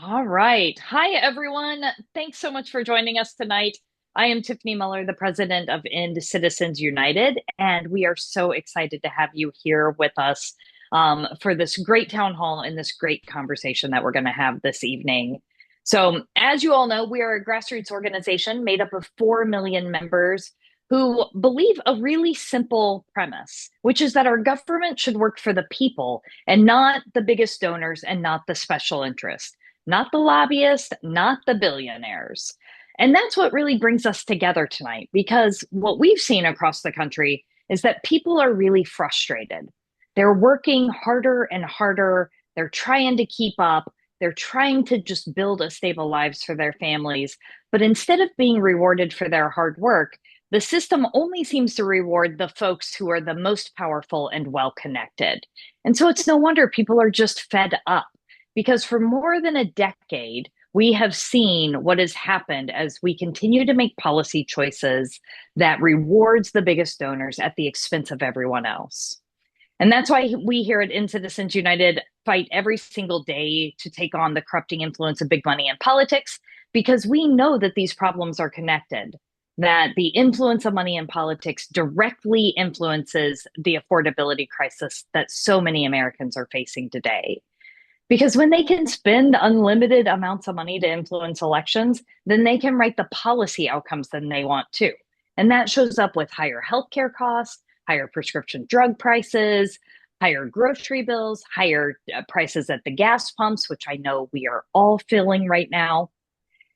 All right. Hi, everyone. Thanks so much for joining us tonight. I am Tiffany Muller, the president of End Citizens United, and we are so excited to have you here with us for this great town hall and this great conversation that we're going to have this evening. So, as you all know, we are a grassroots organization made up of 4 million members who believe a really simple premise, which is that our government should work for the people and not the biggest donors and not the special interests, not the lobbyists, not the billionaires. And that's what really brings us together tonight, because what we've seen across the country is that people are really frustrated. They're working harder and harder. They're trying to keep up. They're trying to just build a stable lives for their families. But instead of being rewarded for their hard work, the system only seems to reward the folks who are the most powerful and well connected. And so it's no wonder people are just fed up, because for more than a decade, we have seen what has happened as we continue to make policy choices that rewards the biggest donors at the expense of everyone else. And that's why we here at In Citizens United fight every single day to take on the corrupting influence of big money in politics, because we know that these problems are connected, that the influence of money in politics directly influences the affordability crisis that so many Americans are facing today. Because when they can spend unlimited amounts of money to influence elections, then they can write the policy outcomes that they want to. And that shows up with higher healthcare costs, higher prescription drug prices, higher grocery bills, higher prices at the gas pumps, which I know we are all feeling right now.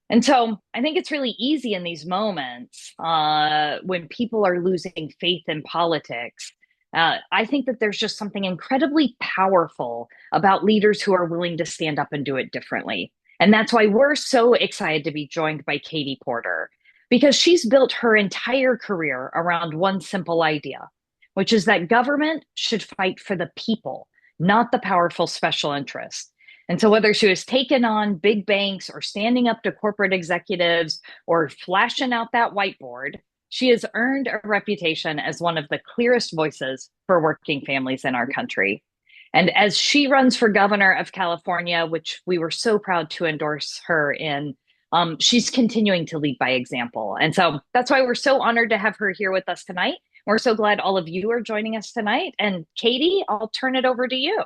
And so I think it's really easy in these moments when people are losing faith in politics. I think that there's just something incredibly powerful about leaders who are willing to stand up and do it differently. And that's why we're so excited to be joined by Katie Porter, because she's built her entire career around one simple idea, which is that government should fight for the people, not the powerful special interests. And so, whether she was taking on big banks or standing up to corporate executives or flashing out that whiteboard, she has earned a reputation as one of the clearest voices for working families in our country. And as she runs for governor of California, which we were so proud to endorse her in, she's continuing to lead by example. And so that's why we're so honored to have her here with us tonight. We're so glad all of you are joining us tonight. And Katie, I'll turn it over to you.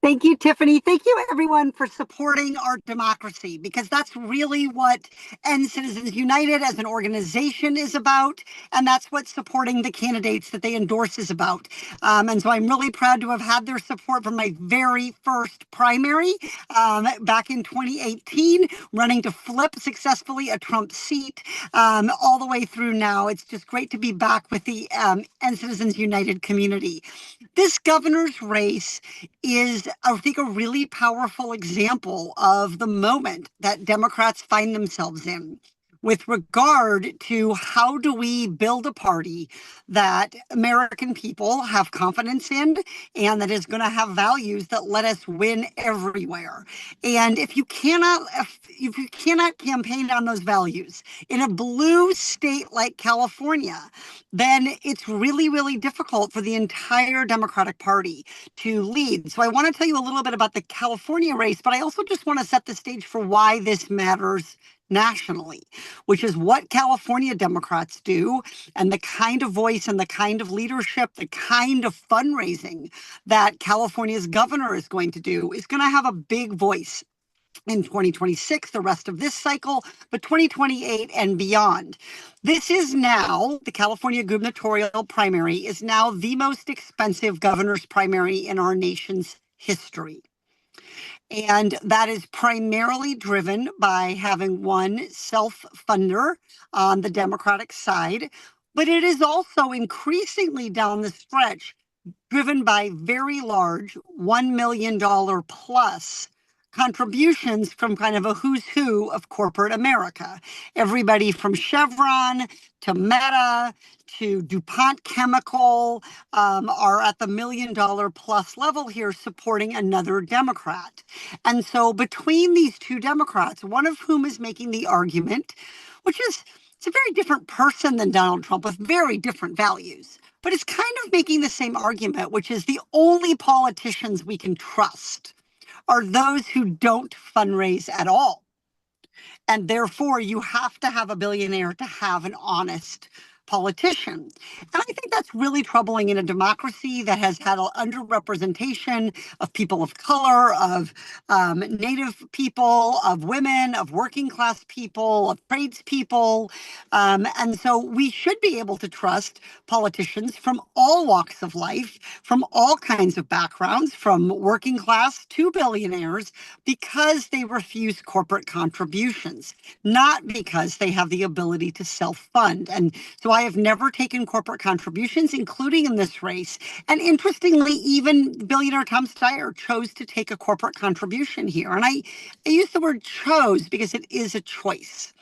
Thank you, Tiffany. Thank you, everyone, for supporting our democracy, because that's really what End Citizens United as an organization is about. And that's what supporting the candidates that they endorse is about. And so I'm really proud to have had their support from my very first primary back in 2018, running to flip successfully a Trump seat all the way through now. It's just great to be back with the End Citizens United community. This governor's race is, I think, a really powerful example of the moment that Democrats find themselves in with regard to how do we build a party that American people have confidence in and that is going to have values that let us win everywhere. And if you cannot campaign on those values in a blue state like California, then it's really, really difficult for the entire Democratic Party to lead. So I want to tell you a little bit about the California race, but I also just want to set the stage for why this matters nationally, which is what California Democrats do and the kind of voice and the kind of leadership, the kind of fundraising that California's governor is going to do is going to have a big voice in 2026, the rest of this cycle, but 2028 and beyond. This is now, the California gubernatorial primary is now the most expensive governor's primary in our nation's history. And that is primarily driven by having one self-funder on the Democratic side. But it is also increasingly down the stretch driven by very large $1 million plus contributions from kind of a who's who of corporate America. Everybody from Chevron to Meta to DuPont Chemical are at the $1 million plus level here supporting another Democrat. And so between these two Democrats, one of whom is making the argument, which is it's a very different person than Donald Trump with very different values, but it's kind of making the same argument, which is the only politicians we can trust are those who don't fundraise at all. And therefore, you have to have a billionaire to have an honest politician. And I think that's really troubling in a democracy that has had an underrepresentation of people of color, of Native people, of women, of working class people, of tradespeople. And so we should be able to trust politicians from all walks of life, from all kinds of backgrounds, from working class to billionaires, because they refuse corporate contributions, not because they have the ability to self-fund. And so I have never taken corporate contributions, including in this race. And interestingly, even billionaire Tom Steyer chose to take a corporate contribution here. And I use the word chose because it is a choice.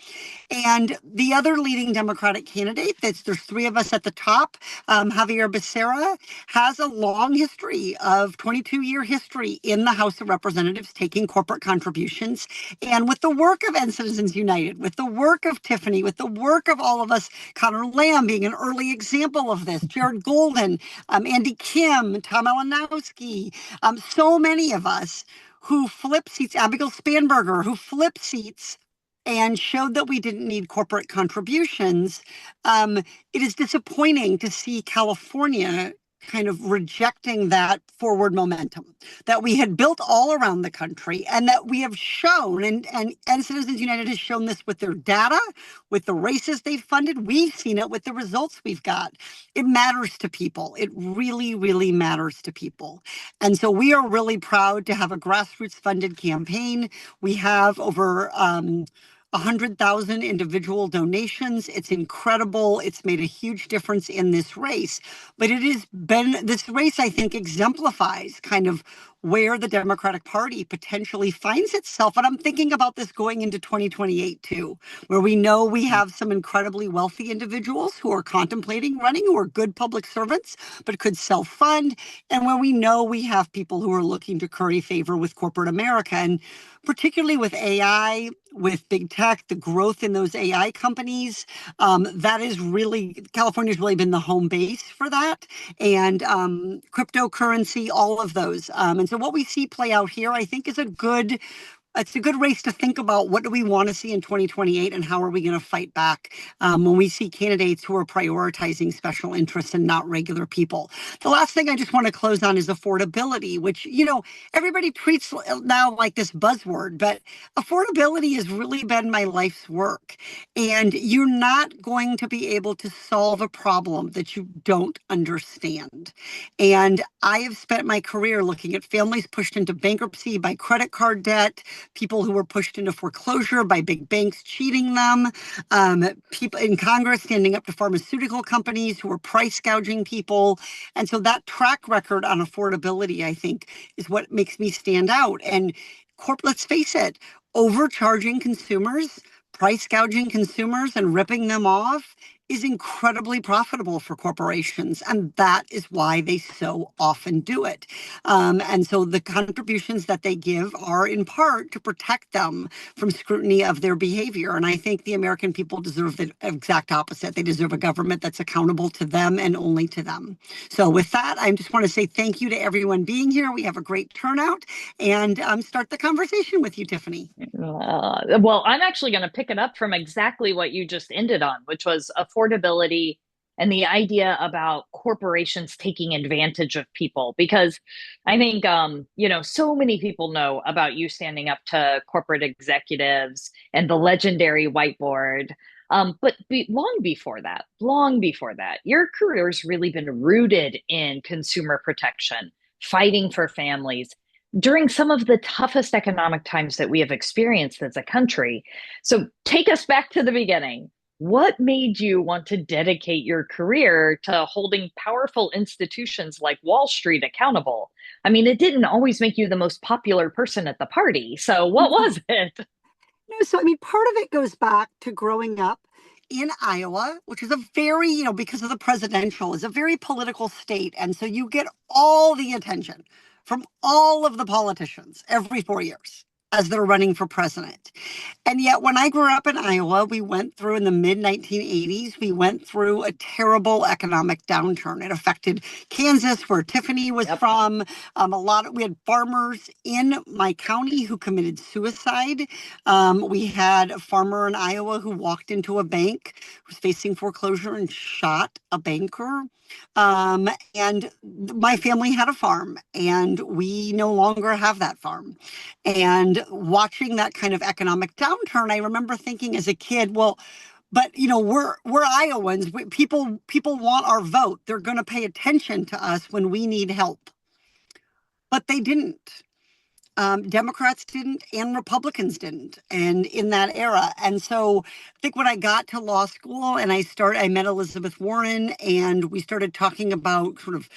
And the other leading Democratic candidate, there's three of us at the top, Javier Becerra, has a long history of 22-year history in the House of Representatives taking corporate contributions. And with the work of End Citizens United, with the work of Tiffany, with the work of all of us, Connor Lamb being an early example of this, Jared Golden, Andy Kim, Tom Malinowski, so many of us who flip seats, Abigail Spanberger, who flip seats and showed that we didn't need corporate contributions. It is disappointing to see California kind of rejecting that forward momentum that we had built all around the country and that we have shown, and Citizens United has shown this with their data, with the races they've funded. We've seen it with the results we've got. It matters to people. It really, really matters to people. And so we are really proud to have a grassroots funded campaign. We have over 100,000 individual donations. It's incredible. It's made a huge difference in this race. But it has been, this race, I think, exemplifies kind of where the Democratic Party potentially finds itself. And I'm thinking about this going into 2028 too, where we know we have some incredibly wealthy individuals who are contemplating running, who are good public servants, but could self-fund, and where we know we have people who are looking to curry favor with corporate America. And particularly with AI, with big tech, the growth in those AI companies, that is really, California's really been the home base for that. And cryptocurrency, all of those. And so what we see play out here, I think, is it's a good race to think about what do we want to see in 2028 and how are we going to fight back when we see candidates who are prioritizing special interests and not regular people. The last thing I just want to close on is affordability, which, everybody treats now like this buzzword, but affordability has really been my life's work. And you're not going to be able to solve a problem that you don't understand. And I have spent my career looking at families pushed into bankruptcy by credit card debt, people who were pushed into foreclosure by big banks cheating them, people in Congress standing up to pharmaceutical companies who were price gouging people. And so that track record on affordability, I think, is what makes me stand out. And let's face it, overcharging consumers, price gouging consumers, and ripping them off is incredibly profitable for corporations. And that is why they so often do it. And so the contributions that they give are in part to protect them from scrutiny of their behavior. And I think the American people deserve the exact opposite. They deserve a government that's accountable to them and only to them. So with that, I just want to say thank you to everyone being here. We have a great turnout, and start the conversation with you, Tiffany. Well, I'm actually going to pick it up from exactly what you just ended on, which was affordability and the idea about corporations taking advantage of people. Because I think, so many people know about you standing up to corporate executives and the legendary whiteboard. But long before that, your career's really been rooted in consumer protection, fighting for families during some of the toughest economic times that we have experienced as a country. So take us back to the beginning. What made you want to dedicate your career to holding powerful institutions like Wall Street accountable? I mean, it didn't always make you the most popular person at the party. So what was it? No, so I mean, part of it goes back to growing up in Iowa, which is a very, because of the presidential, is a very political state. And so you get all the attention from all of the politicians every 4 years. as they're running for president. And yet, when I grew up in Iowa, we went through in the mid 1980s, we went through a terrible economic downturn. It affected Kansas, where Tiffany was Yep. from. We had farmers in my county who committed suicide. We had a farmer in Iowa who walked into a bank, was facing foreclosure, and shot a banker. And my family had a farm, and we no longer have that farm. And watching that kind of economic downturn, I remember thinking as a kid, well, but we're Iowans. People want our vote. They're going to pay attention to us when we need help. But they didn't. Democrats didn't, and Republicans didn't, and in that era. And so I think when I got to law school and I met Elizabeth Warren, and we started talking about sort of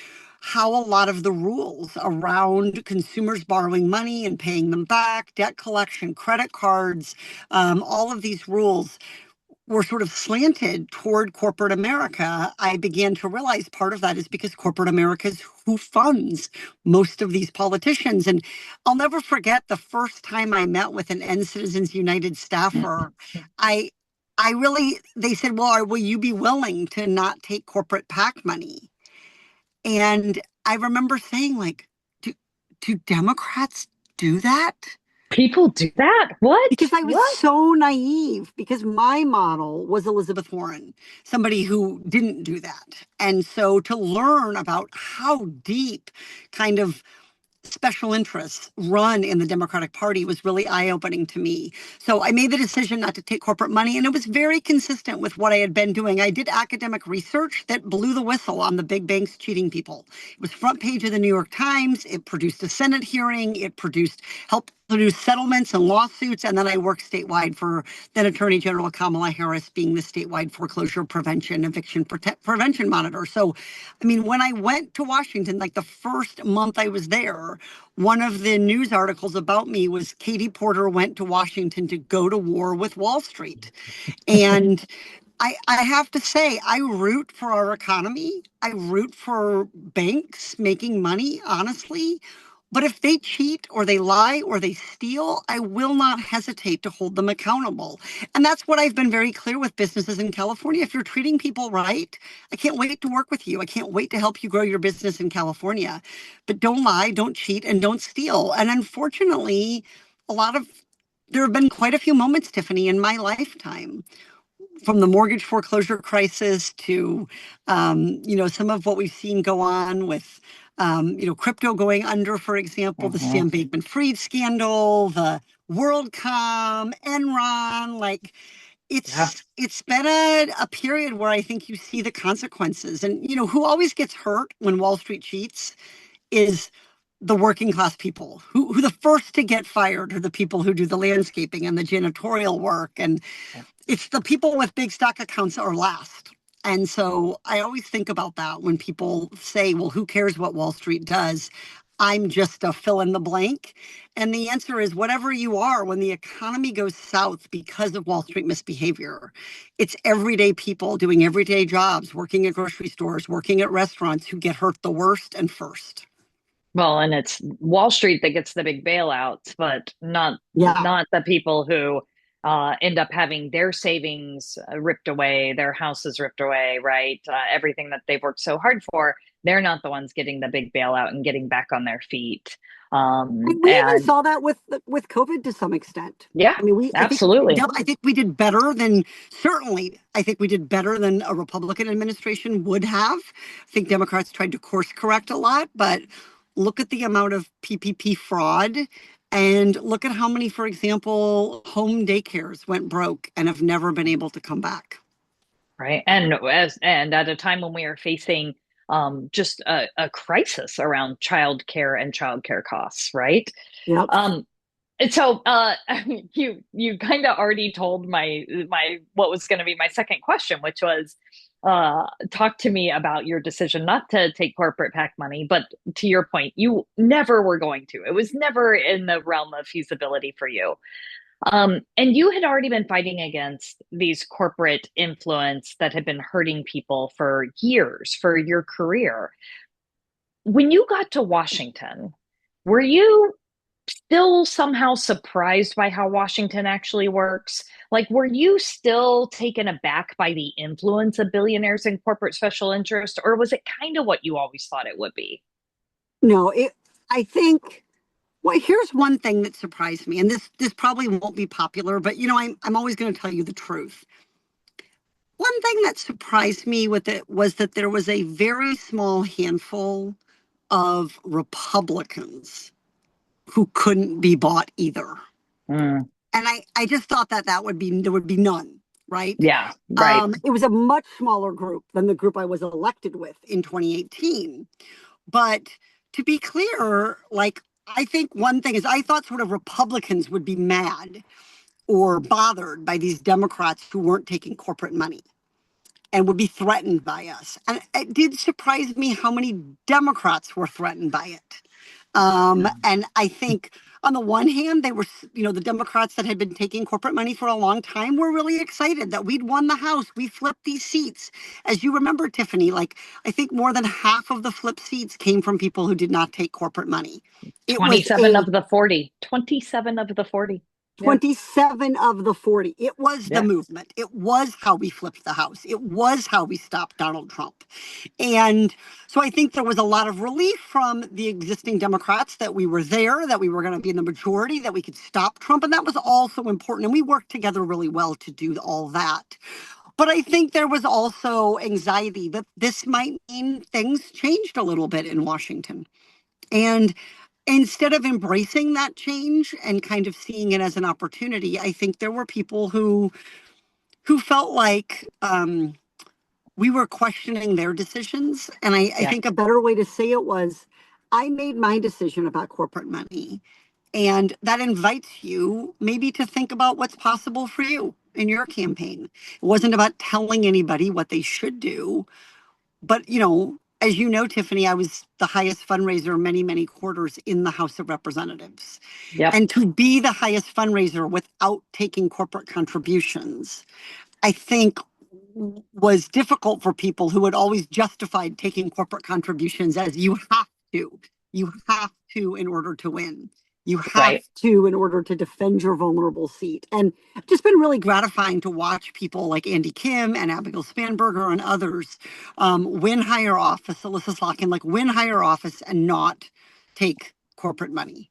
how a lot of the rules around consumers borrowing money and paying them back, debt collection, credit cards, all of these rules were sort of slanted toward corporate America. I began to realize part of that is because corporate America is who funds most of these politicians. And I'll never forget the first time I met with an End Citizens United staffer. I they said, well, will you be willing to not take corporate PAC money? And I remember saying, like, do, do Democrats do that? People do that? Because What? I was What? so naive, because my model was Elizabeth Warren, somebody who didn't do that. And so to learn about how deep kind of special interests run in the Democratic Party was really eye-opening to me. So I made the decision not to take corporate money, and it was very consistent with what I had been doing. I did academic research that blew the whistle on the big banks cheating people. It was front page of the New York Times. It produced a Senate hearing. It helped produce settlements and lawsuits. And then I worked statewide for then Attorney General Kamala Harris, being the statewide foreclosure prevention, prevention monitor. So, I mean, when I went to Washington, like the first month I was there, one of the news articles about me was Katie Porter went to Washington to go to war with Wall Street. And I have to say, I root for our economy. I root for banks making money, honestly. But if they cheat or they lie or they steal, I will not hesitate to hold them accountable. And that's what I've been very clear with businesses in California. If you're treating people right, I can't wait to work with you. I can't wait to help you grow your business in California. But don't lie, don't cheat, and don't steal. And unfortunately, a lot of there have been quite a few moments, Tiffany, in my lifetime, from the mortgage foreclosure crisis to, some of what we've seen go on with, crypto going under, for example, the Mhm. Sam Bankman-Fried scandal, the WorldCom, Enron, like Yeah. it's been a period where I think you see the consequences. And, who always gets hurt when Wall Street cheats is the working class people who the first to get fired are the people who do the landscaping and the janitorial work. And it's the people with big stock accounts are last. And so I always think about that when people say, well, who cares what Wall Street does? I'm just a fill in the blank. And the answer is whatever you are, when the economy goes south because of Wall Street misbehavior, it's everyday people doing everyday jobs, working at grocery stores, working at restaurants who get hurt the worst and first. Well, and it's Wall Street that gets the big bailouts, but not Yeah. not the people who end up having their savings ripped away, their houses ripped away, right? Everything that they've worked so hard for, they're not the ones getting the big bailout and getting back on their feet. And we even And saw that with COVID to some extent. yeah, I mean, absolutely. I think we did better than certainly. I think we did better than a Republican administration would have. I think Democrats tried to course correct a lot, but look at the amount of PPP fraud, and look at how many, for example, home daycares went broke and have never been able to come back. Right. And at a time when we are facing just a crisis around childcare and childcare costs, right? Yep. Um, and so you kind of already told my what was going to be my second question, which was talk to me about your decision not to take corporate PAC money, but to your point, you never were going to. It was never in the realm of feasibility for you. And you had already been fighting against these corporate influence that had been hurting people for years, for your career. When you got to Washington, were you still somehow surprised by how Washington actually works? Like, were you still taken aback by the influence of billionaires and corporate special interest, or was it kind of what you always thought it would be? No, I think, well, here's one thing that surprised me, and this probably won't be popular, but I'm always going to tell you the truth. One thing that surprised me with it was that there was a very small handful of Republicans who couldn't be bought either. Mm, And I just thought that there would be none, right? yeah, right. It was a much smaller group than the group I was elected with in 2018. But to be clear, like, I think one thing is I thought sort of Republicans would be mad or bothered by these Democrats who weren't taking corporate money and would be threatened by us. And it did surprise me how many Democrats were threatened by it. And I think on the one hand, they were, the Democrats that had been taking corporate money for a long time were really excited that we'd won the House. We flipped these seats. As you remember, Tiffany, like I think more than half of the flipped seats came from people who did not take corporate money. It was 27 a of the 40. 27 of the 40. Yeah. 27 of the 40. It was the Yeah. movement. It was how we flipped the House. It was how we stopped Donald Trump. And so I think there was a lot of relief from the existing Democrats that we were there, that we were going to be in the majority, that we could stop Trump. And that was also important. And we worked together really well to do all that. But I think there was also anxiety that this might mean things changed a little bit in Washington. And instead of embracing that change and kind of seeing it as an opportunity, I think there were people who felt like we were questioning their decisions. And I Yeah. think a better way to say it was, I made my decision about corporate money. And that invites you maybe to think about what's possible for you in your campaign. It wasn't about telling anybody what they should do, but, as you know, Tiffany, I was the highest fundraiser many, many quarters in the House of Representatives. Yep. And to be the highest fundraiser without taking corporate contributions, I think was difficult for people who had always justified taking corporate contributions as you have to. You have to in order to win. You have Right. to in order to defend your vulnerable seat. And it's just been really gratifying to watch people like Andy Kim and Abigail Spanberger and others win higher office, Alyssa Slotkin, like win higher office and not take corporate money.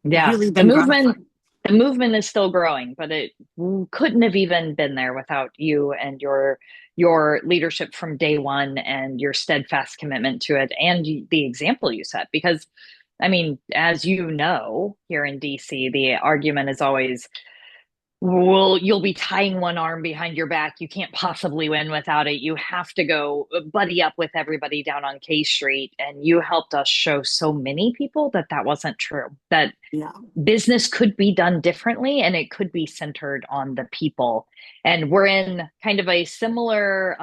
Yeah. Really The been movement gratifying. the movement is still growing, but it couldn't have even been there without you and your leadership from day one and your steadfast commitment to it and the example you set. Because, I mean, as you know, here in DC, the argument is always, well, you'll be tying one arm behind your back. You can't possibly win without it. You have to go buddy up with everybody down on K Street. And you helped us show so many people that that wasn't true, that Yeah. business could be done differently and it could be centered on the people. And we're in kind of a similar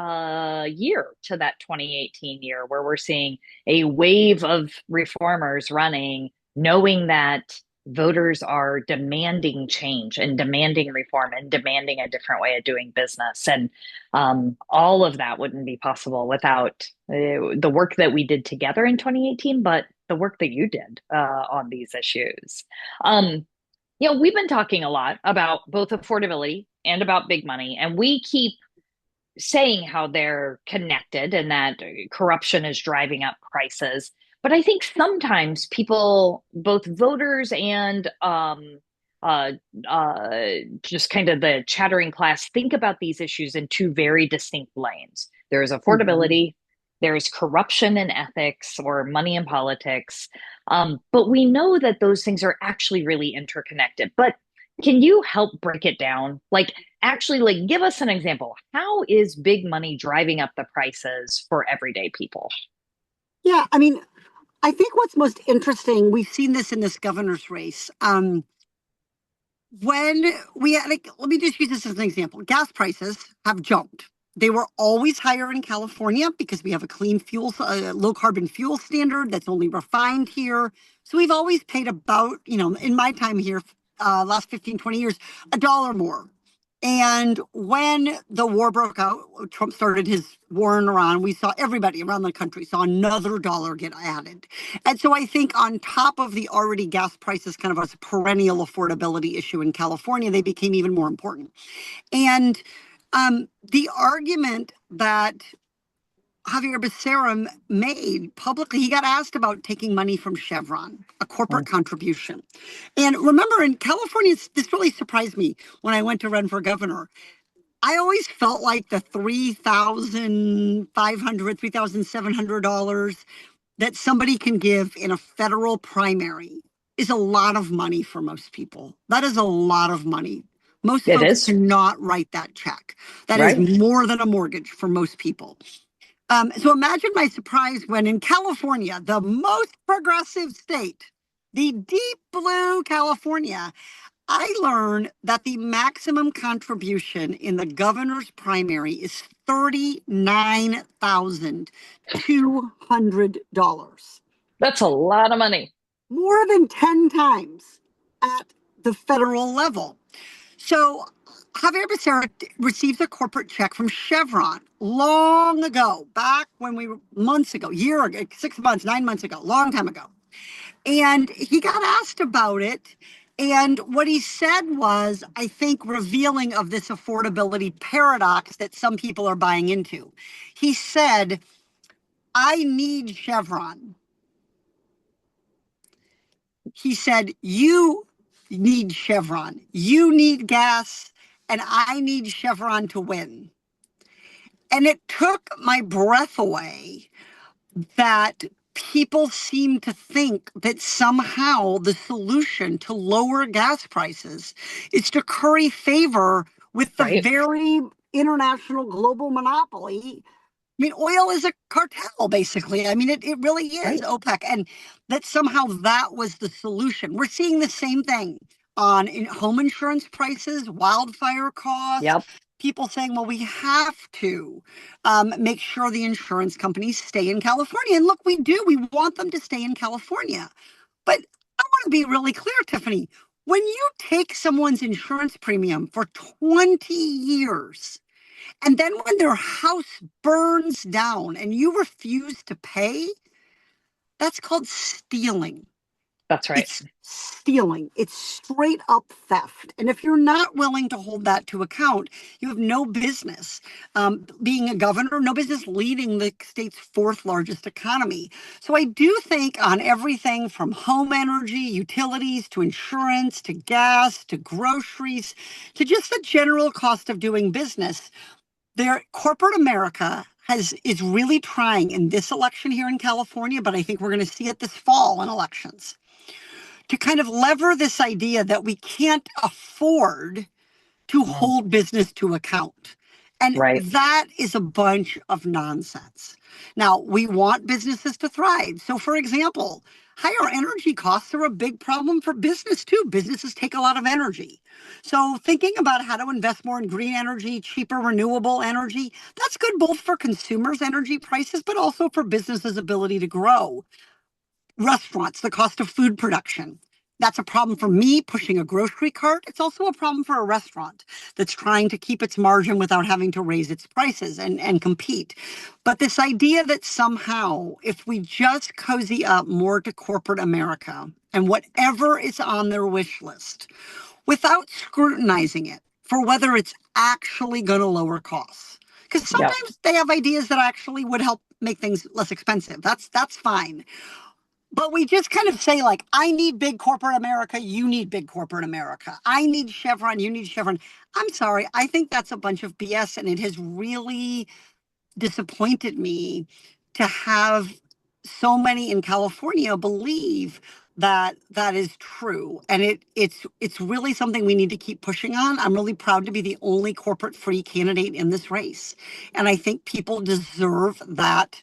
year to that 2018 year where we're seeing a wave of reformers running, knowing that voters are demanding change and demanding reform and demanding a different way of doing business. And all of that wouldn't be possible without the work that we did together in 2018, but the work that you did on these issues. Um, we've been talking a lot about both affordability and about big money, and we keep saying how they're connected and that corruption is driving up prices. But I think sometimes people, both voters and uh, just kind of the chattering class, think about these issues in two very distinct lanes. There's Mhm. affordability, there's corruption and ethics or money and politics. But we know that those things are actually really interconnected. But can you help break it down? Like, actually, like, give us an example. How is big money driving up the prices for everyday people? Yeah. I mean, I think what's most interesting, we've seen this in this governor's race. When we had, like, let me just use this as an example. Gas prices have jumped. They were always higher in California because we have a clean fuel, low carbon fuel standard that's only refined here. So we've always paid about, in my time here, last 15, 20 years, a dollar more And when the war broke out, Trump started his war in Iran, we saw everybody around the country saw another dollar get added. And so I think on top of the already gas prices kind of as a perennial affordability issue in California, they became even more important. And the argument that Javier Becerra made publicly, he got asked about taking money from Chevron, a corporate Mm. contribution. And remember, in California, this really surprised me when I went to run for governor. I always felt like the $3,500, $3,700 that somebody can give in a federal primary is a lot of money for most people. That is a lot of money. Most It folks is, cannot write that check. That is right? more than a mortgage for most people. So imagine my surprise when in California, the most progressive state, the deep blue California, I learned that the maximum contribution in the governor's primary is $39,200, That's a lot of money. more than 10 times at the federal level. So Javier Becerra receives a corporate check from Chevron long ago, back when we were months ago, year ago, 6 months, 9 months ago, long time ago. And he got asked about it. And what he said was, I think, revealing of this affordability paradox that some people are buying into. He said, I need Chevron. He said, you need Chevron. You need gas, and I need Chevron to win. And it took my breath away that people seem to think that somehow the solution to lower gas prices is to curry favor with the Right, very international global monopoly. I mean, oil is a cartel, basically. I mean, it really is right. OPEC. And that somehow that was the solution. We're seeing the same thing on home insurance prices, wildfire costs, Yep, people saying, well, we have to make sure the insurance companies stay in California. And look, we do. We want them to stay in California. But I want to be really clear, Tiffany. When you take someone's insurance premium for 20 years, and then when their house burns down and you refuse to pay, that's called stealing. that's right. It's stealing. It's straight up theft. And if you're not willing to hold that to account, you have no business being a governor, no business leading the state's fourth largest economy. So I do think on everything from home energy, utilities, to insurance, to gas, to groceries, to just the general cost of doing business, corporate America is really trying in this election here in California, but I think we're going to see it this fall in elections, to kind of lever this idea that we can't afford to Mm. hold business to account. And Right. that is a bunch of nonsense. Now, we want businesses to thrive. So, for example, higher energy costs are a big problem for business too. Businesses take a lot of energy. So, thinking about how to invest more in green energy, cheaper renewable energy, that's good both for consumers' energy prices, but also for businesses' ability to grow. Restaurants, the cost of food production. That's a problem for me pushing a grocery cart. It's also a problem for a restaurant that's trying to keep its margin without having to raise its prices and compete. But this idea that somehow, if we just cozy up more to corporate America and whatever is on their wish list, without scrutinizing it for whether it's actually going to lower costs, because Yep. sometimes they have ideas that actually would help make things less expensive. That's fine. But we just kind of say, like, I need big corporate America, you need big corporate America. I need Chevron, you need Chevron. I'm sorry, I think that's a bunch of BS, and it has really disappointed me to have so many in California believe that that is true. And it's really something we need to keep pushing on. I'm really proud to be the only corporate free candidate in this race. And I think people deserve that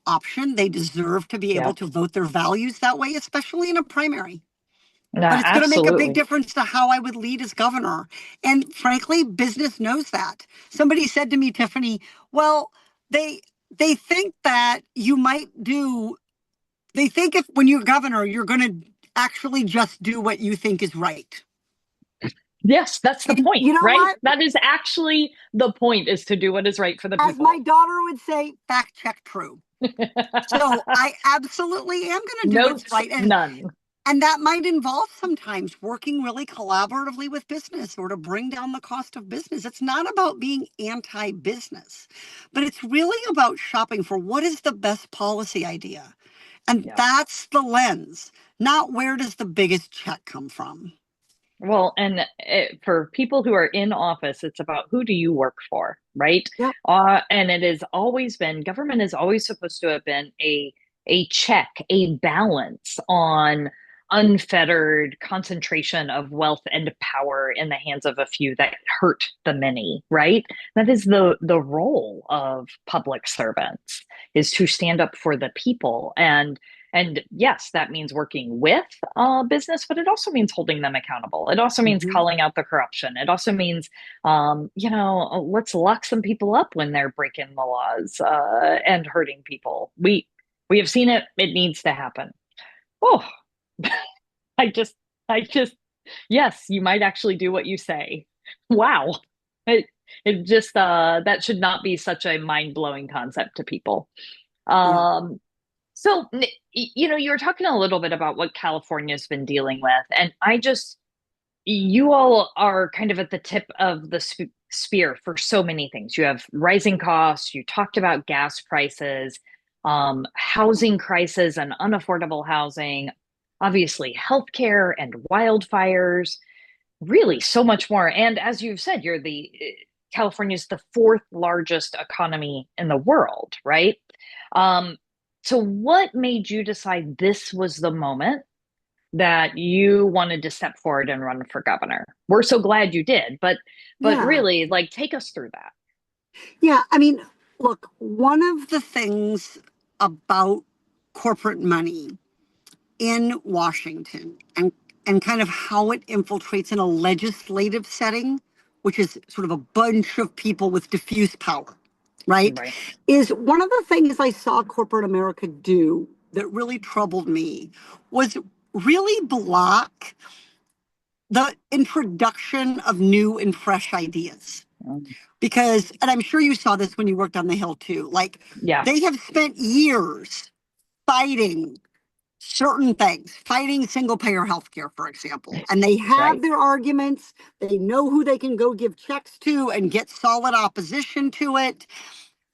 option. They deserve to be able Yep. to vote their values that way, especially in a primary. No, But it's going to make a big absolutely. difference to how I would lead as governor. And frankly, business knows that. Somebody said to me, Tiffany, well, they they think that you might do, they think if when you're governor, you're going to actually just do what you think is right. Yes, that's the And point, you know right? what? That is actually the point, is to do what is right for the As my people. daughter would say, fact check true. So I absolutely am going to do what's Notes, right. none. And that might involve sometimes working really collaboratively with business or to bring down the cost of business. It's not about being anti business, but it's really about shopping for what is the best policy idea. And Yeah. that's the lens, not where does the biggest check come from. Well, and for people who are in office, it's about who do you work for, right? Yep. And it has always been, government is always supposed to have been a check, a balance on unfettered concentration of wealth and power in the hands of a few that hurt the many, right? That is the role of public servants, is to stand up for the people. And yes, that means working with business, but it also means holding them accountable. It also means Mhm. calling out the corruption. It also means, let's lock some people up when they're breaking the laws and hurting people. We have seen it. It needs to happen. Oh, I just, I just, yes, you might actually do what you say. Wow. It, it just, that should not be such a mind blowing concept to people. Yeah. Um, so, you were talking a little bit about what California's been dealing with, and you all are kind of at the tip of the spear for so many things. You have rising costs, you talked about gas prices, housing crisis and unaffordable housing, obviously healthcare and wildfires, really so much more. And as you've said, California's the fourth largest economy in the world, right? Um, so what made you decide this was the moment that you wanted to step forward and run for governor? We're so glad you did, but Yeah. really, like, take us through that. Yeah. I mean, look, one of the things about corporate money in Washington and kind of how it infiltrates in a legislative setting, which is sort of a bunch of people with diffuse power, right? Right. Is one of the things I saw corporate America do that really troubled me was really block the introduction of new and fresh ideas. Mm. Because, and I'm sure you saw this when you worked on the Hill too, like Yeah. they have spent years fighting certain things, fighting single payer healthcare, for example. And they have Right. their arguments. They know who they can go give checks to and get solid opposition to it.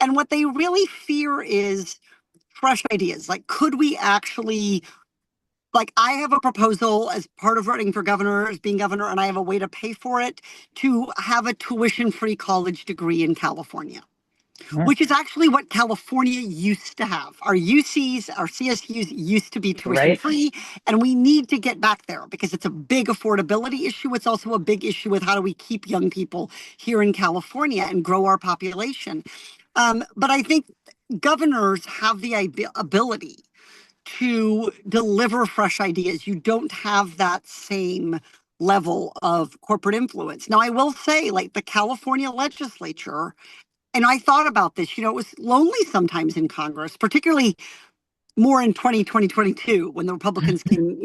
And what they really fear is fresh ideas. Like, could we actually, like, I have a proposal as part of running for governor, as being governor, and I have a way to pay for it to have a tuition free college degree in California, Mm. which is actually what California used to have. Our UCs, our CSUs used to be tuition Right. free, and we need to get back there because it's a big affordability issue. It's also a big issue with how do we keep young people here in California and grow our population. But I think governors have the ability to deliver fresh ideas. You don't have that same level of corporate influence. Now, I will say, like the California legislature, and I thought about this, it was lonely sometimes in Congress, particularly more in 2022 when the Republicans came,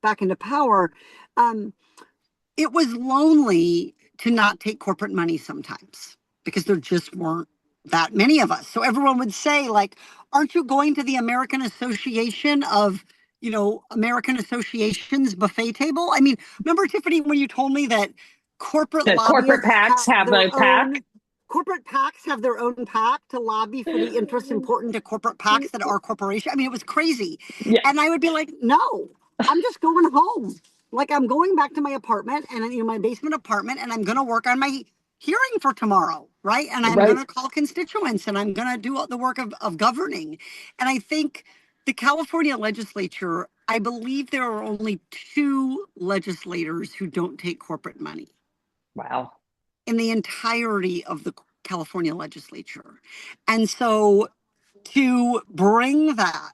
back into power. Um, it was lonely to not take corporate money sometimes because there just weren't that many of us. So everyone would say, like, aren't you going to the American Association of, American Associations buffet table? I mean, remember, Tiffany, when you told me that corporate The corporate lobbyists PACs have have their a PAC. own corporate PACs have their own PAC to lobby for the interests important to corporate PACs that are corporation. I mean, it was crazy. Yeah. And I would be like, no, I'm just going home. Like I'm going back to my apartment and my basement apartment, and I'm going to work on my hearing for tomorrow, right? And I'm going Right. to call constituents, and I'm going to do the work of governing. And I think the California legislature, I believe there are only two legislators who don't take corporate money Wow. in the entirety of the California legislature. And so to bring that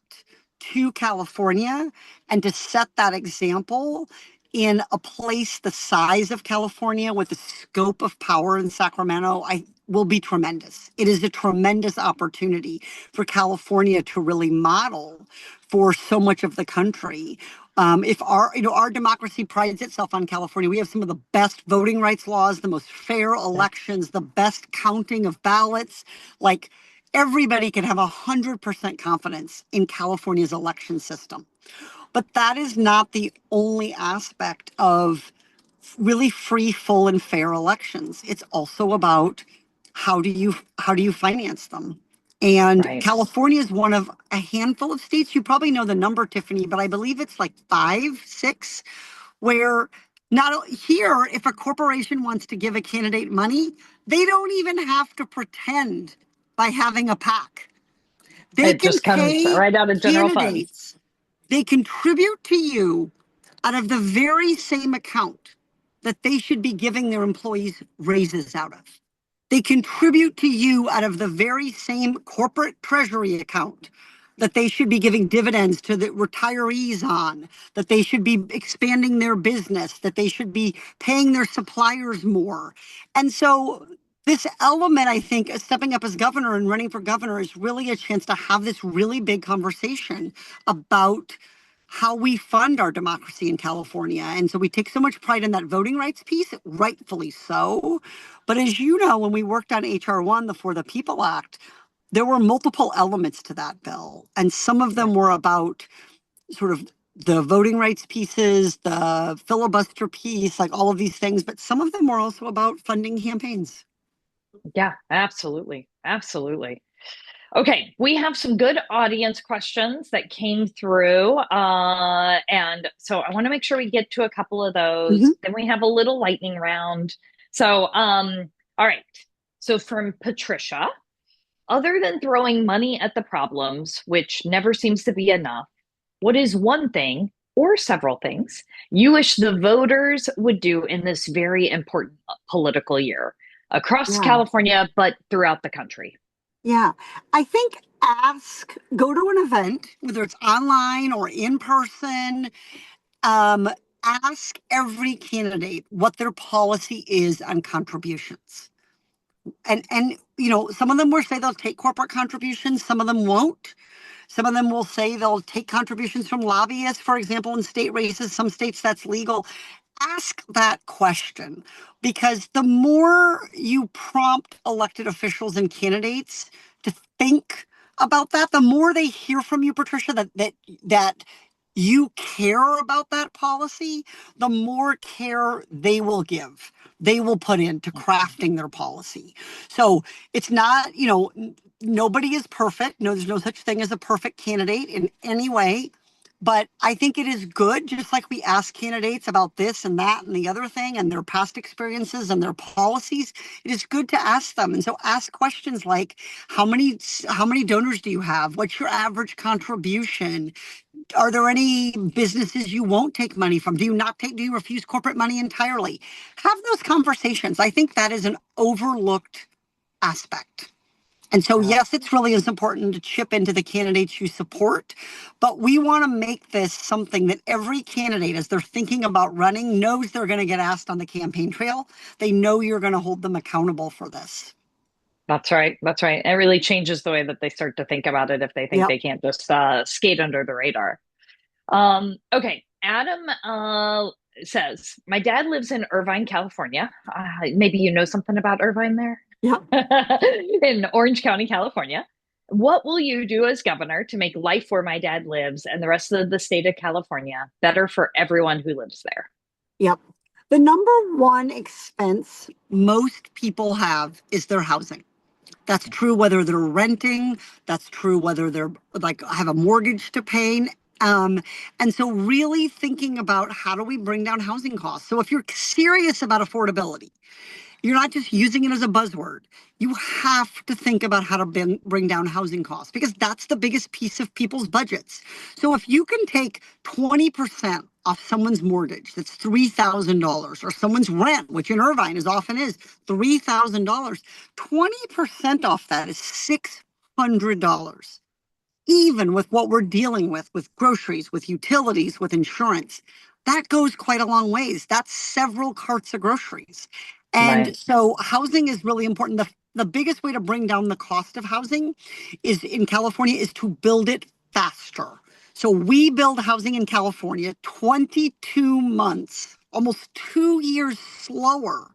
to California and to set that example in a place the size of California with the scope of power in Sacramento, I will be tremendous. It is a tremendous opportunity for California to really model for so much of the country If our democracy prides itself on California, we have some of the best voting rights laws, the most fair elections, the best counting of ballots. Like everybody can have 100% confidence in California's election system. But that is not the only aspect of really free, full, and fair elections. It's also about how do you finance them? And Right. California is one of a handful of states. You probably know the number, Tiffany, but I believe it's like five, six, where not here, if a corporation wants to give a candidate money, they don't even have to pretend by having a PAC. They It can just comes pay right out of general fund. candidates, they contribute to you out of the very same account that they should be giving their employees raises out of. They contribute to you out of the very same corporate treasury account that they should be giving dividends to the retirees on, that they should be expanding their business, that they should be paying their suppliers more. And so this element, I think, stepping up as governor and running for governor is really a chance to have this really big conversation about how we fund our democracy in California. And so we take so much pride in that voting rights piece, rightfully so. But as you know, when we worked on HR 1, the For the People Act, there were multiple elements to that bill. And some of Yeah. them were about sort of the voting rights pieces, the filibuster piece, like all of these things. But some of them were also about funding campaigns. Yeah, absolutely. Absolutely. Okay, we have some good audience questions that came through. And so I want to make sure we get to a couple of those. Mhm. Then we have a little lightning round. So, all right. So from Patricia, other than throwing money at the problems, which never seems to be enough, what is one thing or several things you wish the voters would do in this very important political year across Yeah. California, but throughout the country? Yeah. I think go to an event, whether it's online or in person, um, ask every candidate what their policy is on contributions. And some of them will say they'll take corporate contributions, some of them won't. Some of them will say they'll take contributions from lobbyists, for example, in state races. Some states that's legal. Ask that question because the more you prompt elected officials and candidates to think about that, the more they hear from you, Patricia, that you care about that policy, the more care they will give. They will put into crafting their policy. So it's not, nobody is perfect. No, there's no such thing as a perfect candidate in any way. But I think it is good, just like we ask candidates about this and that and the other thing and their past experiences and their policies, it is good to ask them. And so ask questions like how many donors do you have? What's your average contribution? Are there any businesses you won't take money from? Do you refuse corporate money entirely? Have those conversations. I think that is an overlooked aspect. And so, Yeah, yes, it's really as important to chip into the candidates you support, but we want to make this something that every candidate, as they're thinking about running, knows they're going to get asked on the campaign trail. They know you're going to hold them accountable for this. that's right. That's right. It really changes the way that they start to think about it if they think Yep. they can't just skate under the radar. Okay. Adam says, my dad lives in Irvine, California. Maybe you know something about Irvine there? Yep. In Orange County, California. What will you do as governor to make life where my dad lives and the rest of the state of California better for everyone who lives there? Yep. The number one expense most people have is their housing. That's true whether they're renting. That's true whether they're like have a mortgage to pay. Um, and so really thinking about how do we bring down housing costs. So if you're serious about affordability, you're not just using it as a buzzword. You have to think about how to bring down housing costs because that's the biggest piece of people's budgets. So if you can take 20% off someone's mortgage, that's $3,000, or someone's rent, which in Irvine is often is $3,000, 20% off that is $600. Even with what we're dealing with groceries, with utilities, with insurance, that goes quite a long ways. That's several carts of groceries. And Right. so housing is really important. The biggest way to bring down the cost of housing is in California is to build it faster. So we build housing in California 22 months, almost 2 years slower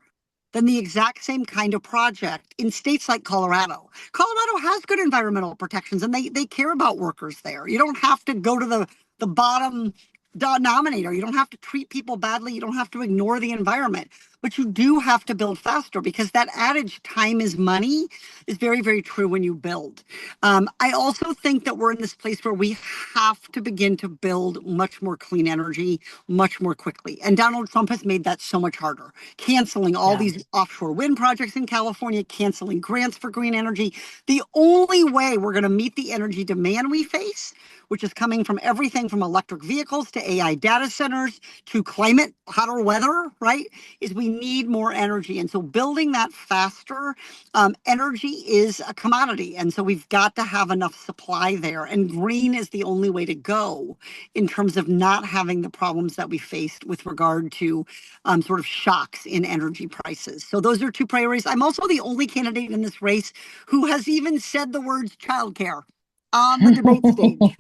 than the exact same kind of project in states like Colorado. Colorado has good environmental protections and they care about workers there. You don't have to go to the bottom denominator. You don't have to treat people badly. You don't have to ignore the environment. But you do have to build faster because that adage, time is money, is very, very true when you build. I also think that we're in this place where we have to begin to build much more clean energy much more quickly. And Donald Trump has made that so much harder, canceling all Yeah. these offshore wind projects in California, canceling grants for green energy. The only way we're going to meet the energy demand we face, which is coming from everything from electric vehicles to AI data centers to climate, hotter weather, right, is we need more energy. And so building that faster, energy is a commodity. And so we've got to have enough supply there. And green is the only way to go in terms of not having the problems that we faced with regard to sort of shocks in energy prices. So those are two priorities. I'm also the only candidate in this race who has even said the words childcare on the debate stage.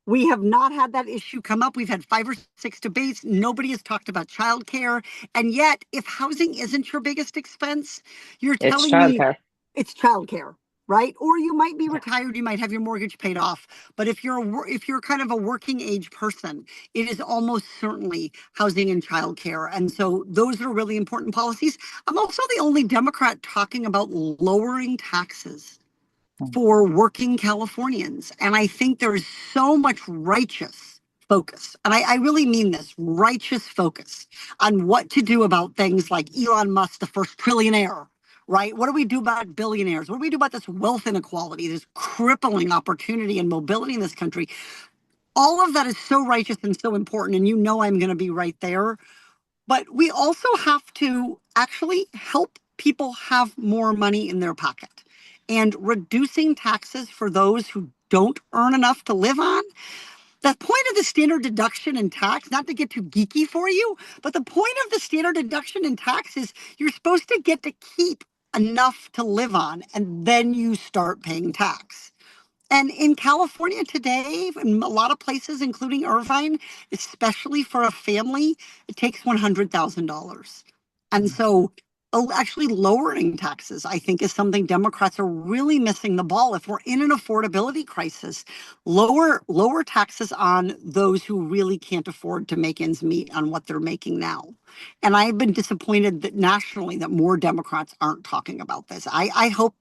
We have not had that issue come up. We've had 5 or 6 debates. Nobody has talked about childcare. And yet, if housing isn't your biggest expense, you're It's telling me childcare. it's childcare, right? Or you might be Yeah. retired, you might have your mortgage paid off. But if you're kind of a working age person, it is almost certainly housing and childcare. And so those are really important policies. I'm also the only Democrat talking about lowering taxes for working Californians. And I think there is so much righteous focus, and I really mean this righteous focus on what to do about things like Elon Musk, the first trillionaire, right? What do we do about billionaires? What do we do about this wealth inequality, this crippling opportunity and mobility in this country? All of that is so righteous and so important. And you know I'm going to be right there. But we also have to actually help people have more money in their pocket. And reducing taxes for those who don't earn enough to live on. The point of the standard deduction in tax, not to get too geeky for you, but the point of the standard deduction in tax is you're supposed to get to keep enough to live on, and then you start paying tax. And in California today, in a lot of places, including Irvine, especially for a family, it takes $100,000. And so actually lowering taxes, I think, is something Democrats are really missing the ball. If we're in an affordability crisis, lower taxes on those who really can't afford to make ends meet on what they're making now. And I've been disappointed that nationally that more Democrats aren't talking about this. I hope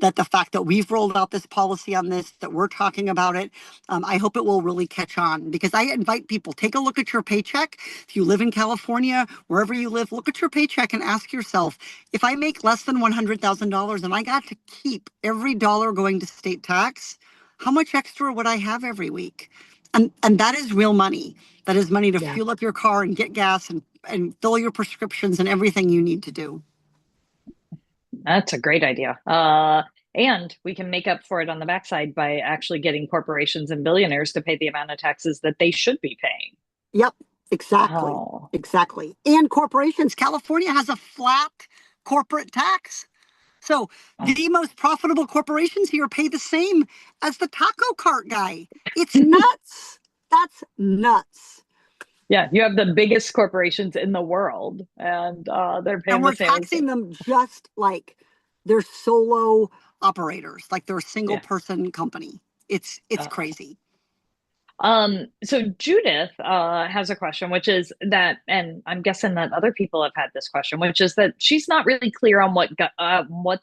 that the fact that we've rolled out this policy on this, that we're talking about it, I hope it will really catch on because I invite people, take a look at your paycheck. If you live in California, wherever you live, look at your paycheck and ask yourself, if I make less than $100,000 and I got to keep every dollar going to state tax, how much extra would I have every week? And that is real money. That is money to Yeah. fuel up your car and get gas and fill your prescriptions and everything you need to do. That's a great idea. And we can make up for it on the backside by actually getting corporations and billionaires to pay the amount of taxes that they should be paying. Yep, exactly. Oh, Exactly. And corporations, California has a flat corporate tax. So the most profitable corporations here pay the same as the taco cart guy. It's nuts. That's nuts. yeah, you have the biggest corporations in the world, and they're And paying the we're same as you. taxing them just like they're solo operators, like they're a single Yeah. person company. It's Uh, crazy. so Judith has a question, which is that, and I'm guessing that other people have had this question, which is that she's not really clear on what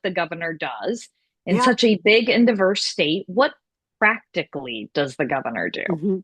the governor does in Yeah. such a big and diverse state. What practically does the governor do? hmm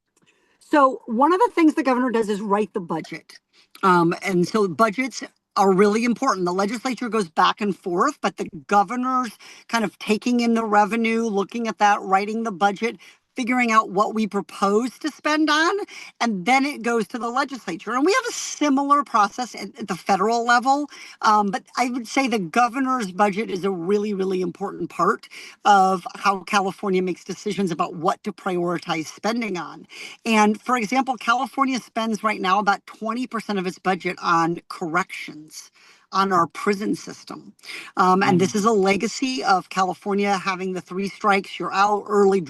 So one of the things the governor does is write the budget. And so budgets are really important. The legislature goes back and forth, but the governor's kind of taking in the revenue, looking at that, writing the budget, figuring out what we propose to spend on, and then it goes to the legislature. And we have a similar process at the federal level. But I would say the governor's budget is a really, really important part of how California makes decisions about what to prioritize spending on. And for example, California spends right now about 20% of its budget on corrections. on our prison system. And this Mhm. is a legacy of California having the three strikes, you're out, early,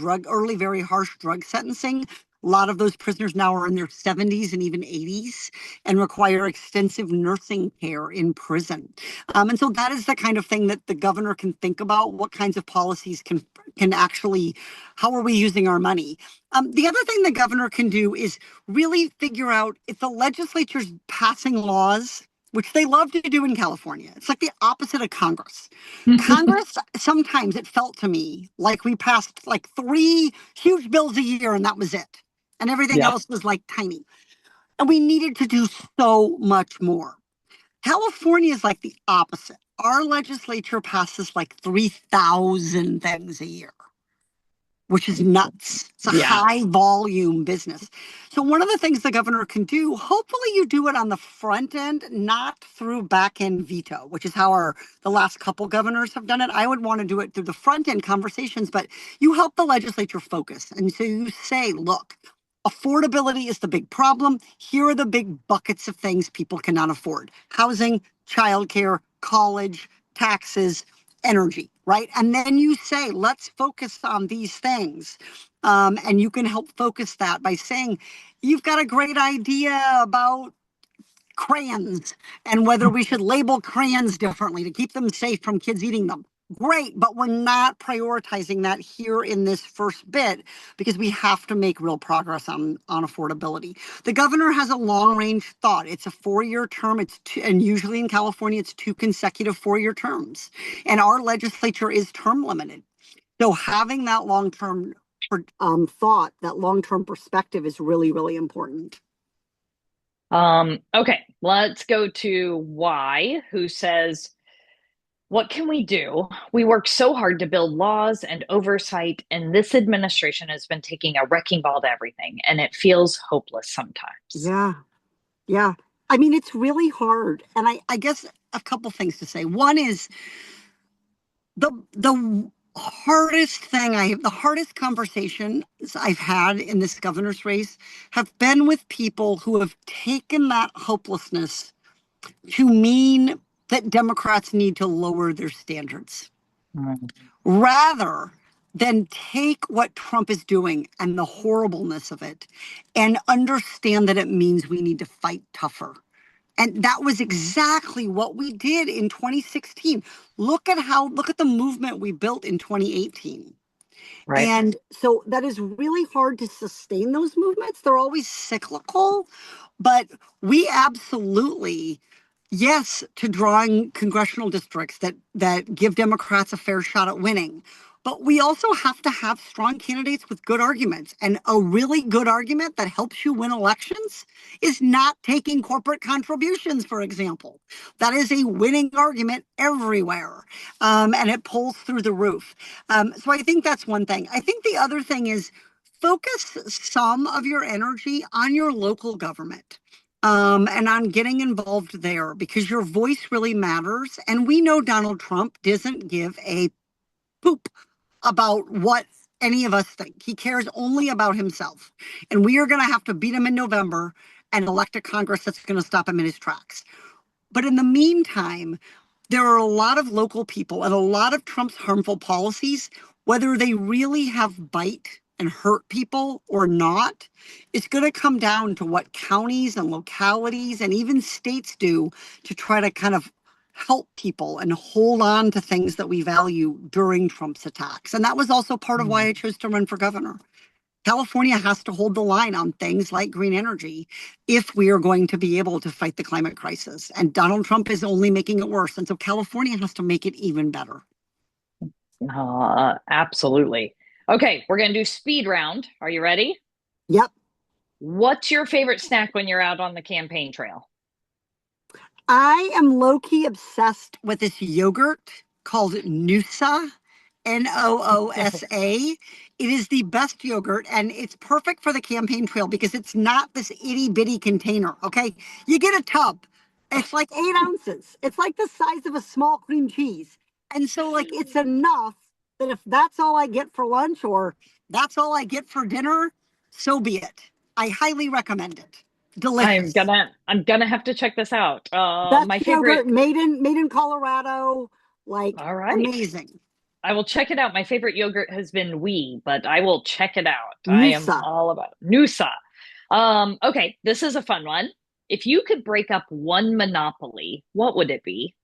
very harsh drug sentencing. A lot of those prisoners now are in their 70s and even 80s and require extensive nursing care in prison. And so that is the kind of thing that the governor can think about. What kinds of policies can actually, how are we using our money? The other thing the governor can do is really figure out if the legislature's passing laws, which they love to do in California. It's like the opposite of Congress. Congress, sometimes it felt to me like we passed like three huge bills a year and that was it. And everything Yep. else was like tiny. And we needed to do so much more. California is like the opposite. Our legislature passes like 3,000 things a year, which is nuts. It's a Yeah. high volume business. So, one of the things the governor can do, hopefully, you do it on the front end, not through back end veto, which is how the last couple governors have done it. I would want to do it through the front end conversations, but you help the legislature focus. And so you say, look, affordability is the big problem. Here are the big buckets of things people cannot afford: housing, childcare, college, taxes, energy, right? And then you say, let's focus on these things. And you can help focus that by saying, you've got a great idea about crayons and whether we should label crayons differently to keep them safe from kids eating them. Great, but we're not prioritizing that here in this first bit because we have to make real progress on affordability. The governor has a long range thought. It's a 4-year term. And usually in California, it's 2 consecutive 4-year terms. And our legislature is term limited. So having that long term thought, that long term perspective is really, really important. Okay, let's go to Y, who says, what can we do? We work so hard to build laws and oversight, and this administration has been taking a wrecking ball to everything, and it feels hopeless sometimes. Yeah. Yeah. I mean, it's really hard. And I guess a couple things to say. One is the the hardest conversations I've had in this governor's race have been with people who have taken that hopelessness to mean that Democrats need to lower their standards Mm. rather than take what Trump is doing and the horribleness of it and understand that it means we need to fight tougher. And that was exactly what we did in 2016. Look at the movement we built in 2018. Right. And so that is really hard to sustain those movements. They're always cyclical, but we absolutely, yes, to drawing congressional districts that give Democrats a fair shot at winning. But we also have to have strong candidates with good arguments. And a really good argument that helps you win elections is not taking corporate contributions, for example. That is a winning argument everywhere. And it pulls through the roof. So I think that's one thing. I think the other thing is focus some of your energy on your local government. And on getting involved there because your voice really matters. And we know Donald Trump doesn't give a poop about what any of us think. He cares only about himself. And we are going to have to beat him in November and elect a Congress that's going to stop him in his tracks. But in the meantime, there are a lot of local people and a lot of Trump's harmful policies, whether they really have bite and hurt people or not, it's going to come down to what counties and localities and even states do to try to kind of help people and hold on to things that we value during Trump's attacks. And that was also part of why I chose to run for governor. California has to hold the line on things like green energy if we are going to be able to fight the climate crisis. And Donald Trump is only making it worse. And so California has to make it even better. Absolutely. Okay, we're going to do speed round. Are you ready? Yep. What's your favorite snack when you're out on the campaign trail? I am low key obsessed with this yogurt called Noosa, Noosa. It is the best yogurt and it's perfect for the campaign trail because it's not this itty bitty container. Okay. You get a tub, it's like 8 ounces, it's like the size of a small cream cheese. And so, like, it's enough that if that's all I get for lunch or that's all I get for dinner, so be it. I highly recommend it. delicious. I'm gonna have to check this out. Best My favorite. yogurt made in Colorado, like All right. amazing. I will check it out. My favorite yogurt has been Wee, but I will check it out. I am Noosa. all about Noosa. Okay, this is a fun one. If you could break up one monopoly, what would it be?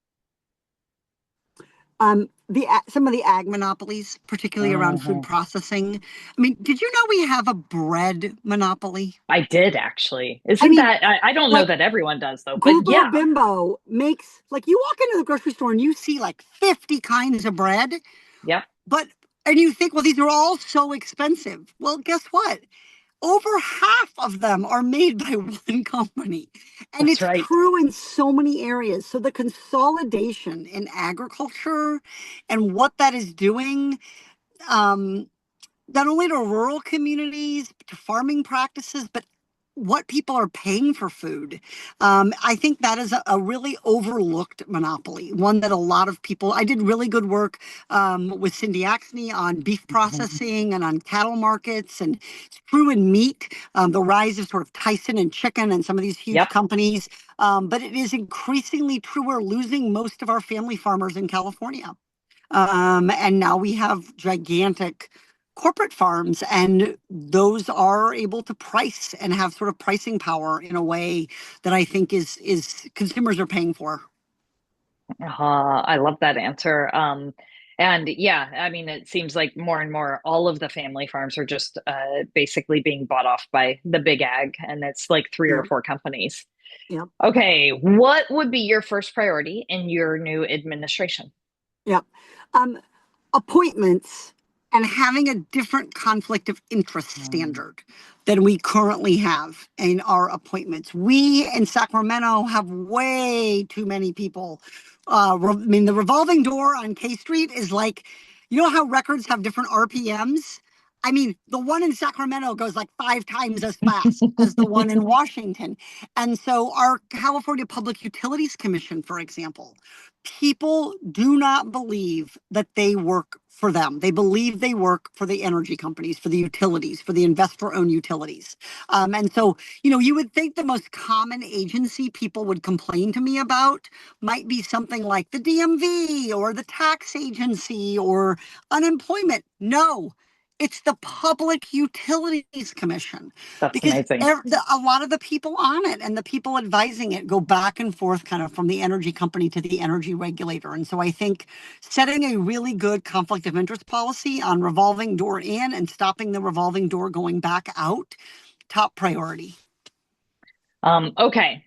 The some of the ag monopolies, particularly around food Mhm. processing. I mean, did you know we have a bread monopoly? I did actually. I Isn't mean, that, I don't know like that everyone does though, but Grupo yeah. Bimbo makes like you walk into the grocery store and you see like 50 kinds of bread, Yep, but and you think, well, these are all so expensive. Well, guess what? Over half of them are made by one company. And that's it's right. true in so many areas. So the consolidation in agriculture and what that is doing, um, not only to rural communities, to farming practices, but what people are paying for food. I think that is a really overlooked monopoly, one that a lot of people. I did really good work with Cindy Axney on beef Mhm. processing and on cattle markets, and it's true in meat, the rise of sort of Tyson and chicken and some of these huge Yep. companies. But it is increasingly true. We're losing most of our family farmers in California. And now we have gigantic corporate farms, and those are able to price and have sort of pricing power in a way that I think is consumers are paying for. I love that answer. And yeah, I mean, it seems like more and more all of the family farms are just basically being bought off by the big ag, and it's like three or Yep, four companies. yep, Okay, what would be your first priority in your new administration? yep. Um, Appointments and having a different conflict of interest Mm, standard than we currently have in our appointments. We in Sacramento have way too many people. I mean, the revolving door on K Street is like, you know how records have different RPMs? I mean, the one in Sacramento goes like 5 times as fast as the one in Washington. And so, our California Public Utilities Commission, for example, people do not believe that they work for them. They believe they work for the energy companies, for the utilities, for the investor owned utilities. And so, you would think the most common agency people would complain to me about might be something like the DMV or the tax agency or unemployment. No. It's the Public Utilities Commission that's because amazing. a lot of the people on it and the people advising it go back and forth kind of from the energy company to the energy regulator. And so I think setting a really good conflict of interest policy on revolving door in and stopping the revolving door going back out, top priority. Okay,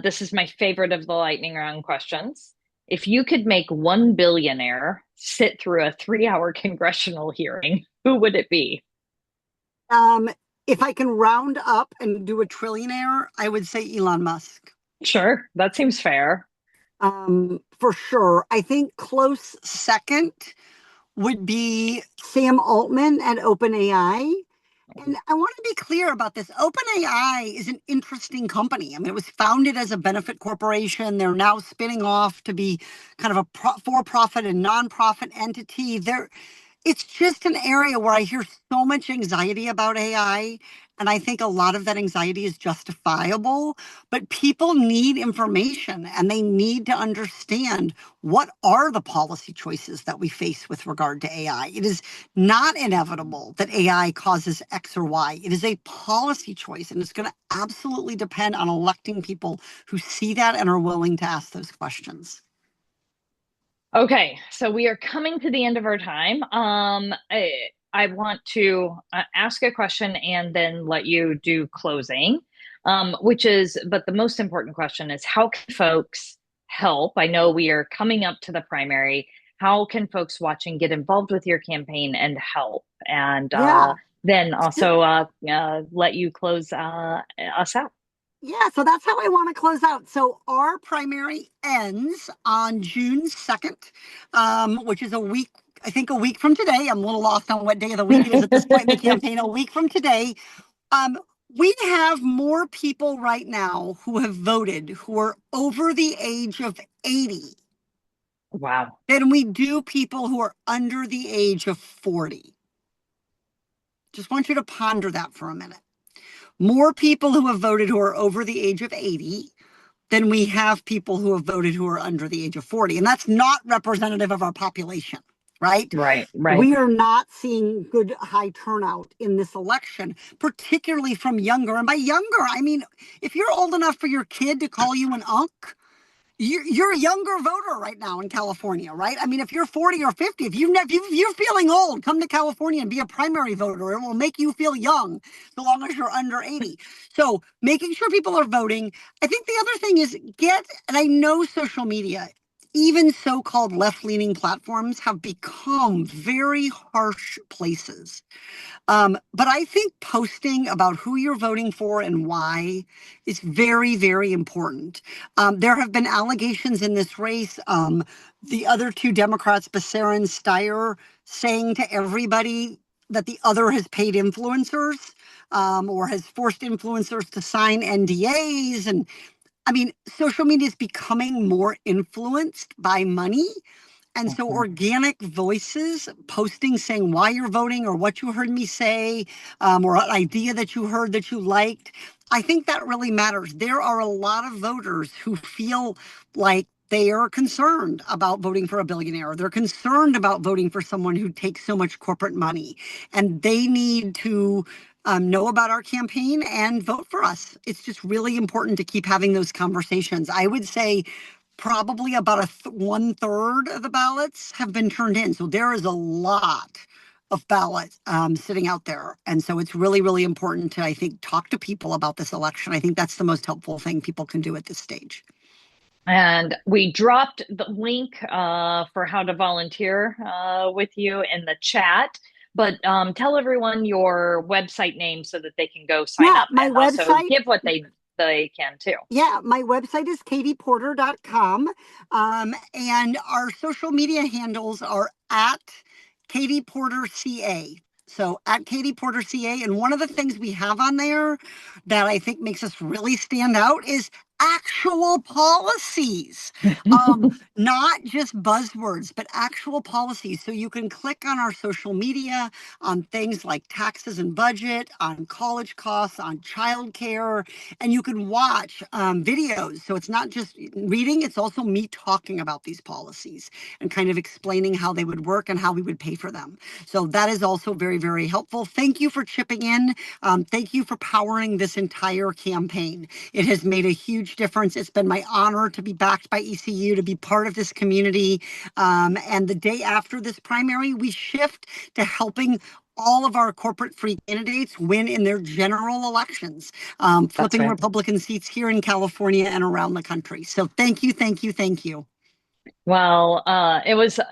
this is my favorite of the lightning round questions. If you could make one billionaire sit through a 3 hour congressional hearing, who would it be? Um, if I can round up and do a trillionaire, I would say Elon Musk. Sure, that seems fair. For sure. I think close second would be Sam Altman at OpenAI. And I want to be clear about this. OpenAI is an interesting company. I mean, it was founded as a benefit corporation. They're now spinning off to be kind of a for-profit and nonprofit entity. It's just an area where I hear so much anxiety about AI. And I think a lot of that anxiety is justifiable, but people need information and they need to understand what are the policy choices that we face with regard to AI. It is not inevitable that AI causes X or Y. It is a policy choice, and it's going to absolutely depend on electing people who see that and are willing to ask those questions. Okay, so we are coming to the end of our time. I want to ask a question and then let you do closing, which is, but the most important question is how can folks help? I know we are coming up to the primary. How can folks watching get involved with your campaign and help? And Yeah. then also let you close us out. Yeah, so that's how I want to close out. So our primary ends on June 2nd, which is a week, I think a week from today. I'm a little lost on what day of the week it is at this point in the campaign. A week from today. Um, we have more people right now who have voted who are over the age of 80 Wow. than we do people who are under the age of 40. Just want you to ponder that for a minute. more people who have voted who are over the age of 80 than we have people who have voted who are under the age of 40. And that's not representative of our population, right? Right, right. We are not seeing good high turnout in this election, particularly from younger. And by younger, I mean, if you're old enough for your kid to call you an unk, you're a younger voter right now in California, right? I mean, if you're 40 or 50, if you're feeling old, come to California and be a primary voter. It will make you feel young so long as you're under 80. So making sure people are voting. I think the other thing is and I know social media, even so-called left-leaning platforms have become very harsh places. But I think posting about who you're voting for and why is very, very important. There have been allegations in this race. The other two Democrats, Becerra and Steyer, saying to everybody that the other has paid influencers or has forced influencers to sign NDAs. And I mean, social media is becoming more influenced by money. And so Mhm. organic voices posting saying why you're voting or what you heard me say or an idea that you heard that you liked, I think that really matters. There are a lot of voters who feel like they are concerned about voting for a billionaire. They're concerned about voting for someone who takes so much corporate money. And they need to know about our campaign and vote for us. It's just really important to keep having those conversations. I would say probably about one third of the ballots have been turned in. So there is a lot of ballots sitting out there. And so it's really, really important to, I think, talk to people about this election. I think that's the most helpful thing people can do at this stage. And we dropped the link for how to volunteer with you in the chat. But tell everyone your website name so that they can go sign Yeah, up and also give what they can too. my website is katieporter.com. And our social media handles are at Katie Porter CA. So at Katie Porter CA. And one of the things we have on there that I think makes us really stand out is actual policies, not just buzzwords, but actual policies. So you can click on our social media on things like taxes and budget, on college costs, on childcare, and you can watch videos. So it's not just reading, it's also me talking about these policies and kind of explaining how they would work and how we would pay for them. So that is also very, very helpful. Thank you for chipping in. Thank you for powering this entire campaign. It has made a huge difference. It's been my honor to be backed by ECU, to be part of this community. And the day after this primary, we shift to helping all of our corporate free candidates win in their general elections, That's flipping right. Republican seats here in California and around the country. So thank you, thank you, thank you. Well,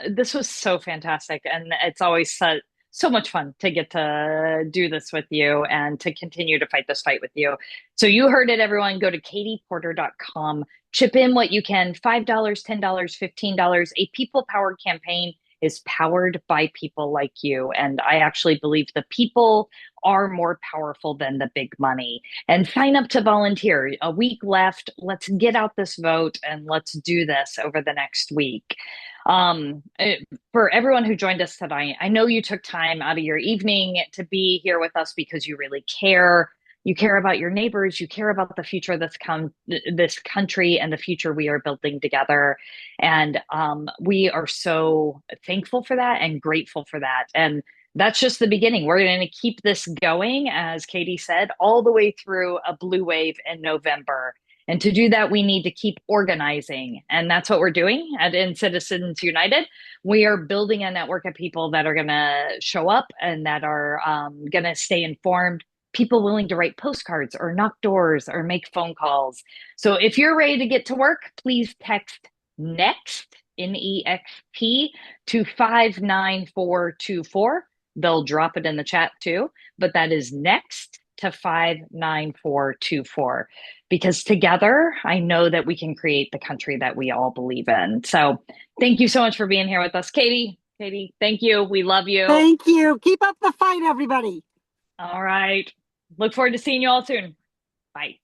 this was so fantastic, and it's always so much fun to get to do this with you and to continue to fight this fight with you. So you heard it, everyone. Go to katieporter.com, chip in what you can, $5, $10, $15. A people-powered campaign is powered by people like you. And I actually believe the people are more powerful than the big money. And sign up to volunteer. A week left. Let's get out this vote and let's do this over the next week. For everyone who joined us tonight, I know you took time out of your evening to be here with us because you really care. You care about your neighbors. You care about the future of this country and the future we are building together. And we are so thankful for that and grateful for that. And that's just the beginning. We're going to keep this going, as Katie said, all the way through a blue wave in November. And to do that, we need to keep organizing. And that's what we're doing in Citizens United. We are building a network of people that are going to show up and that are going to stay informed, people willing to write postcards or knock doors or make phone calls. So if you're ready to get to work, please text NEXT, NEXT, to 59424. They'll drop it in the chat too, but that is NEXT to 59424, because together I know that we can create the country that we all believe in. So thank you so much for being here with us, Katie. Katie, thank you. We love you. Thank you. Keep up the fight, everybody. All right. Look forward to seeing you all soon. Bye.